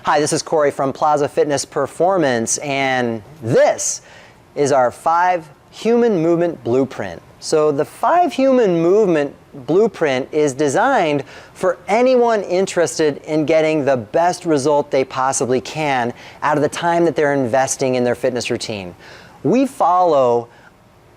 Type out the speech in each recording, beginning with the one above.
Hi, this is Corey from Plaza Fitness Performance, and this is our 5 Human Movement Blueprint. So the 5 Human Movement Blueprint is designed for anyone interested in getting the best result they possibly can out of the time that they're investing in their fitness routine. We follow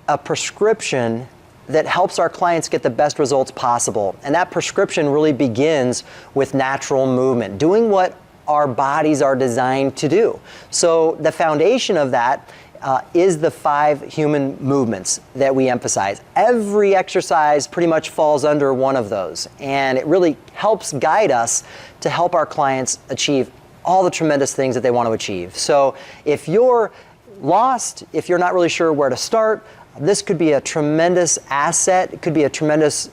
a prescription that helps our clients get the best results possible. And that prescription really begins with natural movement, doing what our bodies are designed to do. So the foundation of that is the 5 human movements that we emphasize. Every exercise pretty much falls under one of those, and it really helps guide us to help our clients achieve all the tremendous things that they want to achieve. So if you're lost, if you're not really sure where to start, this could be a tremendous asset. It could be a tremendous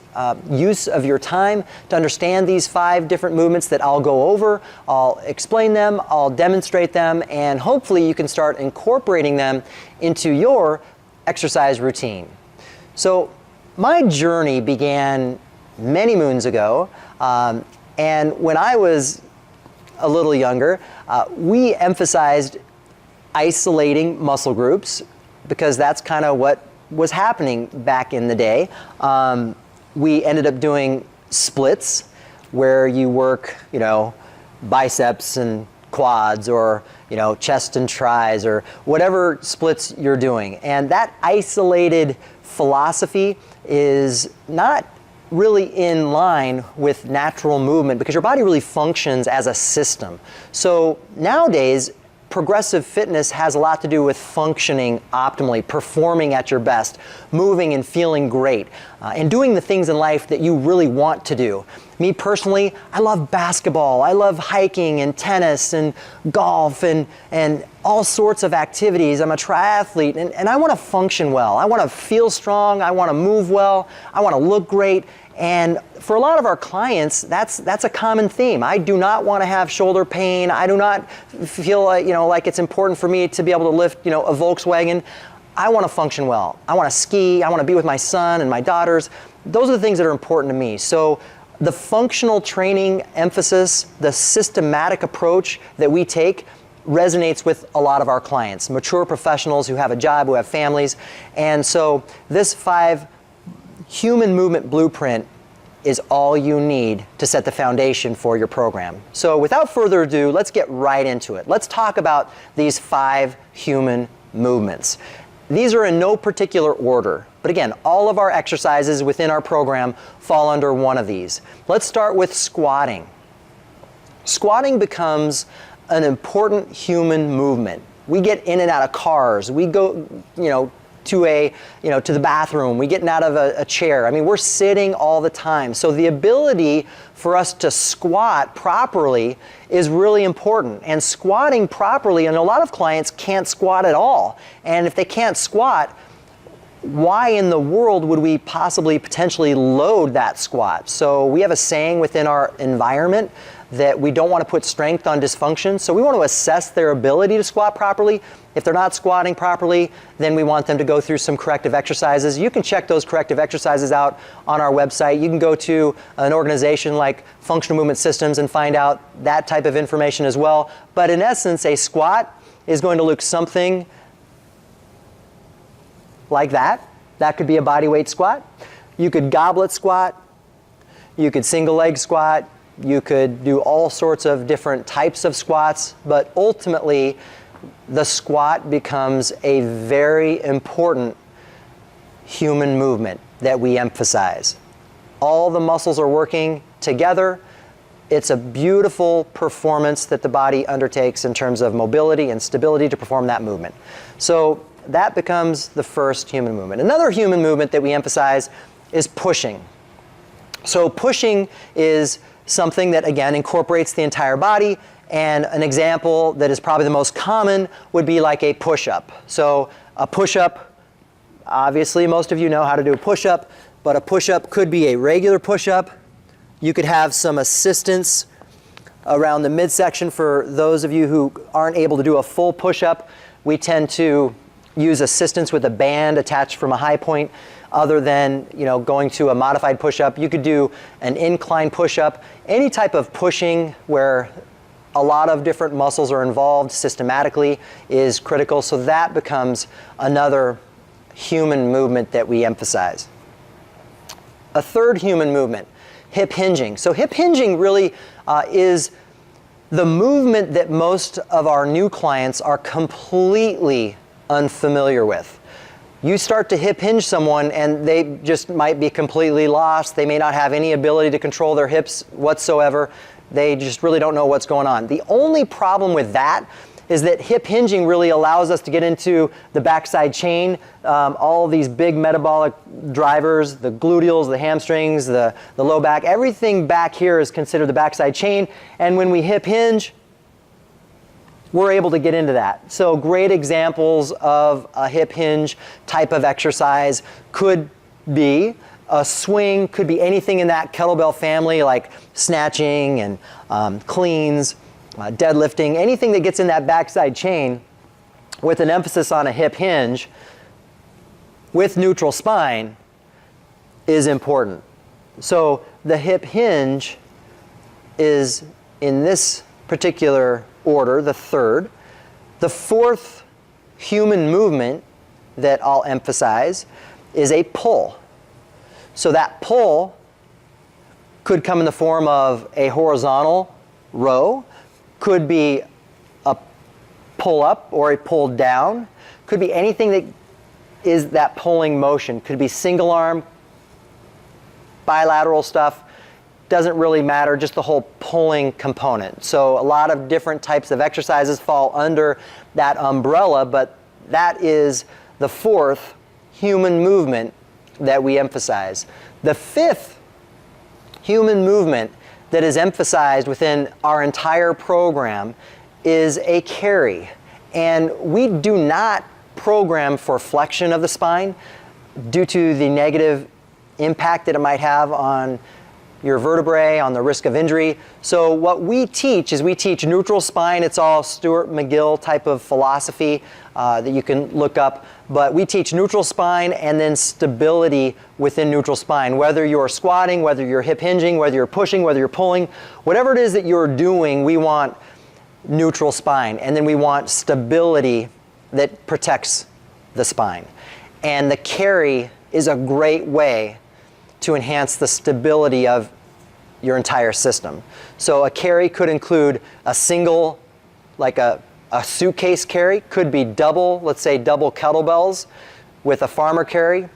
use of your time to understand these 5 different movements that I'll go over. I'll explain them, I'll demonstrate them, and hopefully you can start incorporating them into your exercise routine. So my journey began many moons ago, and when I was a little younger, we emphasized isolating muscle groups because that's kind of what was happening back in the day. We ended up doing splits where you work, biceps and quads, or, chest and tris, or whatever splits you're doing. And that isolated philosophy is not really in line with natural movement because your body really functions as a system. So nowadays, progressive fitness has a lot to do with functioning optimally, performing at your best, moving and feeling great, and doing the things in life that you really want to do. Me personally, I love basketball, I love hiking and tennis and golf and all sorts of activities. I'm a triathlete, and I want to function well. I want to feel strong, I want to move well, I want to look great. And for a lot of our clients, that's a common theme. I do not want to have shoulder pain. I do not feel like it's important for me to be able to lift a Volkswagen. I want to function well. I want to ski. I want to be with my son and my daughters. Those are the things that are important to me. So the functional training emphasis, the systematic approach that we take resonates with a lot of our clients, mature professionals who have a job, who have families. And so this 5 Human Movement Blueprint is all you need to set the foundation for your program. So without further ado, let's get right into it. Let's talk about these 5 human movements. These are in no particular order, but again, all of our exercises within our program fall under one of these. Let's start with squatting. Squatting becomes an important human movement. We get in and out of cars. We go, to the bathroom, we getting out of a chair. I mean, we're sitting all the time. So the ability for us to squat properly is really important. And squatting properly, and a lot of clients can't squat at all. And if they can't squat, why in the world would we possibly potentially load that squat? So we have a saying within our environment that we don't want to put strength on dysfunction. So we want to assess their ability to squat properly. If they're not squatting properly, then we want them to go through some corrective exercises. You can check those corrective exercises out on our website. You can go to an organization like Functional Movement Systems and find out that type of information as well. But in essence, a squat is going to look something like that. That could be a body weight squat. You could goblet squat. You could single leg squat. You could do all sorts of different types of squats, but ultimately the squat becomes a very important human movement that we emphasize. All the muscles are working together. It's a beautiful performance that the body undertakes in terms of mobility and stability to perform that movement. So that becomes the first human movement. Another human movement that we emphasize is pushing. So pushing is something that, again, incorporates the entire body, and an example that is probably the most common would be like a push-up. So a push-up, obviously most of you know how to do a push-up, but a push-up could be a regular push-up. You could have some assistance around the midsection for those of you who aren't able to do a full push-up. We tend to use assistance with a band attached from a high point. Other than going to a modified push-up, you could do an incline push-up. Any type of pushing where a lot of different muscles are involved systematically is critical. So that becomes another human movement that we emphasize. A third human movement, hip hinging. So hip hinging really is the movement that most of our new clients are completely unfamiliar with. You start to hip hinge someone and they just might be completely lost. They may not have any ability to control their hips whatsoever. They just really don't know what's going on. The only problem with that is that hip hinging really allows us to get into the backside chain, all of these big metabolic drivers, the gluteals, the hamstrings, the low back, everything back here is considered the backside chain. And when we hip hinge, we're able to get into that. So great examples of a hip hinge type of exercise could be a swing, could be anything in that kettlebell family like snatching and cleans, deadlifting, anything that gets in that backside chain with an emphasis on a hip hinge with neutral spine is important. So the hip hinge is in this particular order, the third. The fourth human movement that I'll emphasize is a pull. So that pull could come in the form of a horizontal row, could be a pull up or a pull down, could be anything that is that pulling motion, could be single arm, bilateral stuff. Doesn't really matter, just the whole pulling component. So a lot of different types of exercises fall under that umbrella, but that is the fourth human movement that we emphasize. The fifth human movement that is emphasized within our entire program is a carry. And we do not program for flexion of the spine due to the negative impact that it might have on your vertebrae, on the risk of injury. So what we teach is we teach neutral spine. It's all Stuart McGill type of philosophy that you can look up. But we teach neutral spine and then stability within neutral spine. Whether you're squatting, whether you're hip hinging, whether you're pushing, whether you're pulling, whatever it is that you're doing, we want neutral spine. And then we want stability that protects the spine. And the carry is a great way to enhance the stability of your entire system. So a carry could include a single, like a suitcase carry, could be double, let's say double kettlebells with a farmer carry,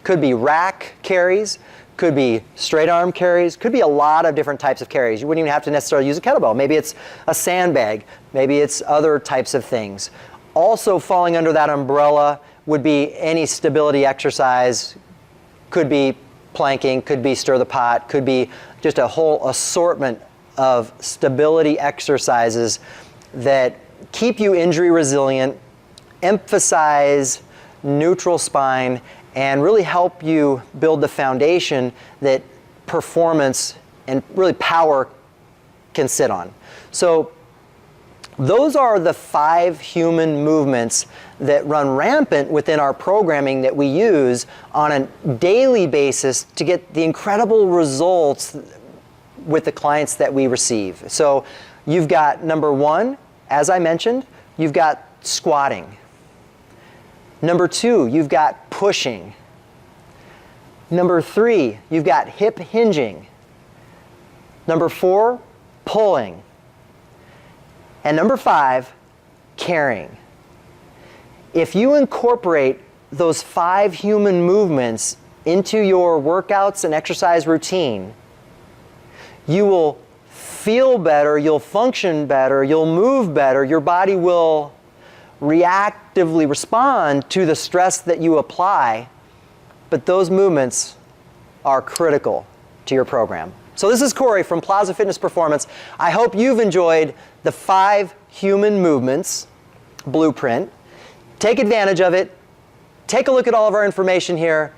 could be rack carries, could be straight arm carries, could be a lot of different types of carries. You wouldn't even have to necessarily use a kettlebell. Maybe it's a sandbag, maybe it's other types of things. Also falling under that umbrella would be any stability exercise, could be planking, could be stir the pot, could be just a whole assortment of stability exercises that keep you injury resilient, emphasize neutral spine, and really help you build the foundation that performance and really power can sit on. So those are the 5 human movements that run rampant within our programming that we use on a daily basis to get the incredible results with the clients that we receive. So you've got number 1, as I mentioned, you've got squatting. Number 2, you've got pushing. Number 3, you've got hip hinging. Number 4, pulling. And number 5, carrying. If you incorporate those 5 human movements into your workouts and exercise routine, you will feel better, you'll function better, you'll move better, your body will reactively respond to the stress that you apply, but those movements are critical to your program. So this is Corey from Plaza Fitness Performance. I hope you've enjoyed the 5 human movements blueprint. Take advantage of it. Take a look at all of our information here,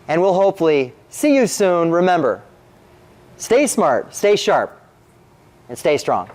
and we'll hopefully see you soon. Remember, stay smart, stay sharp, and stay strong.